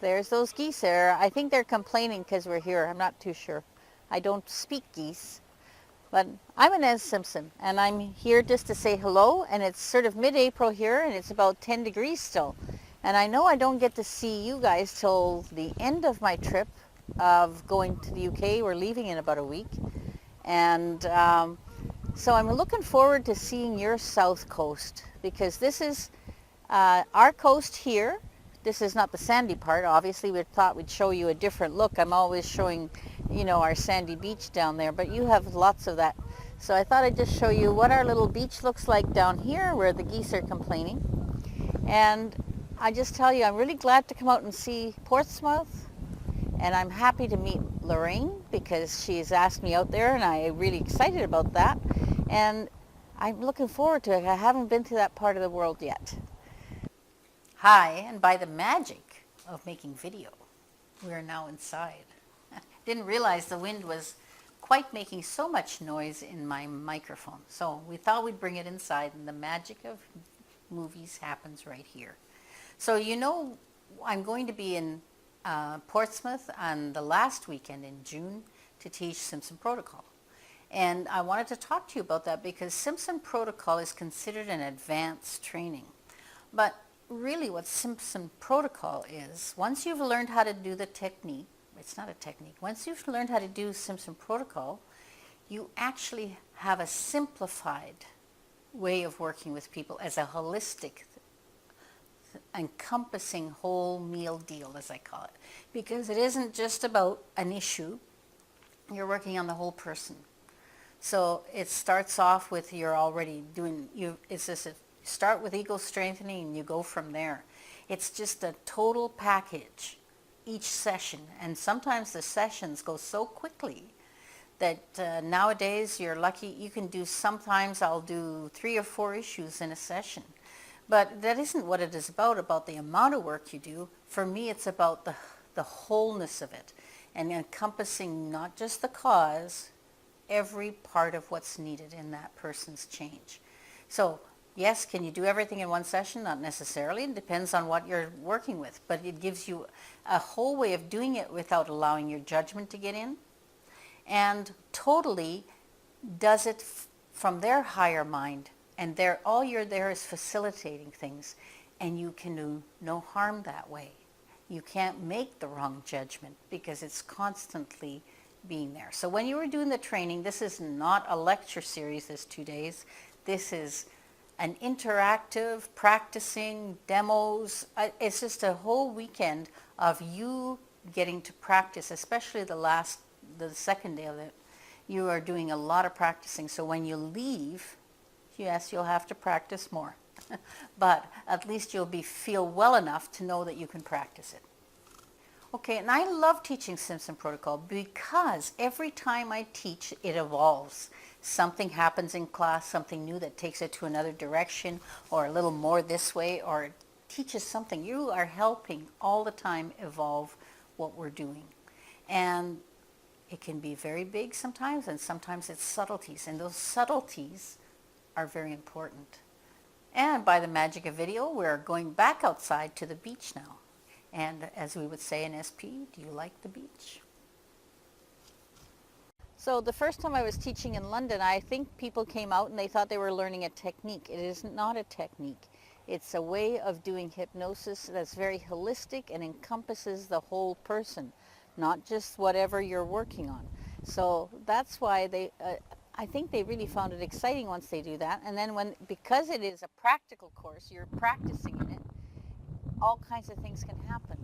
There's those geese there. I think they're complaining because we're here. I'm not too sure. I don't speak geese. But I'm Inez Simpson, and I'm here just to say hello, and it's sort of mid-April here, and it's about 10 degrees still. And I know I don't get to see you guys till the end of my trip of going to the UK. We're leaving in about a week. And so I'm looking forward to seeing your south coast, because this is our coast here. This is not the sandy part. Obviously, we thought we'd show you a different look. I'm always showing, you know, our sandy beach down there, but you have lots of that. So I thought I'd just show you what our little beach looks like down here where the geese are complaining. And I just tell you, I'm really glad to come out and see Portsmouth, and I'm happy to meet Lorraine because she's asked me out there, and I'm really excited about that. And I'm looking forward to it. I haven't been to that part of the world yet. Hi, and by the magic of making video, we are now inside. Didn't realize the wind was quite making so much noise in my microphone. So we thought we'd bring it inside, and the magic of movies happens right here. So you know, I'm going to be in Portsmouth on the last weekend in June to teach Simpson Protocol. And I wanted to talk to you about that because Simpson Protocol is considered an advanced training. But really what Simpson Protocol is, once you've learned how to do the technique, it's not a technique, once you've learned how to do Simpson Protocol, you actually have a simplified way of working with people as a holistic, encompassing whole meal deal, as I call it. Because it isn't just about an issue, you're working on the whole person. So it starts off with you're already doing, start with ego strengthening and you go from there. It's just a total package each session, and sometimes the sessions go so quickly that nowadays you're lucky you can do, sometimes I'll do 3 or 4 issues in a session. But that isn't what it is about the amount of work you do. For me, it's about the wholeness of it and encompassing not just the cause, every part of what's needed in that person's change. So yes, can you do everything in one session? Not necessarily. It depends on what you're working with. But it gives you a whole way of doing it without allowing your judgment to get in. And totally does it from their higher mind. And all you're there is facilitating things. And you can do no harm that way. You can't make the wrong judgment because it's constantly being there. So when you were doing the training, this is not a lecture series this 2 days. This is an interactive, practicing, demos. It's just a whole weekend of you getting to practice, especially the second day of it. You are doing a lot of practicing. So when you leave, yes, you'll have to practice more. But at least you'll feel well enough to know that you can practice it. Okay, and I love teaching Simpson Protocol because every time I teach, it evolves. Something happens in class, something new that takes it to another direction, or a little more this way, or it teaches something. You are helping all the time evolve what we're doing. And it can be very big sometimes, and sometimes it's subtleties. And those subtleties are very important. And by the magic of video, we're going back outside to the beach now. And as we would say in SP, do you like the beach? So the first time I was teaching in London, I think people came out and they thought they were learning a technique. It is not a technique. It's a way of doing hypnosis that's very holistic and encompasses the whole person, not just whatever you're working on. So that's why I think they really found it exciting once they do that. And then because it is a practical course, you're practicing in it, all kinds of things can happen,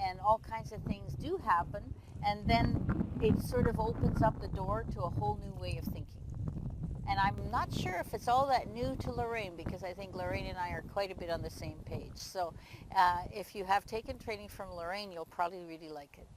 and all kinds of things do happen, and then it sort of opens up the door to a whole new way of thinking. And I'm not sure if it's all that new to Lorraine, because I think Lorraine and I are quite a bit on the same page. So if you have taken training from Lorraine, you'll probably really like it.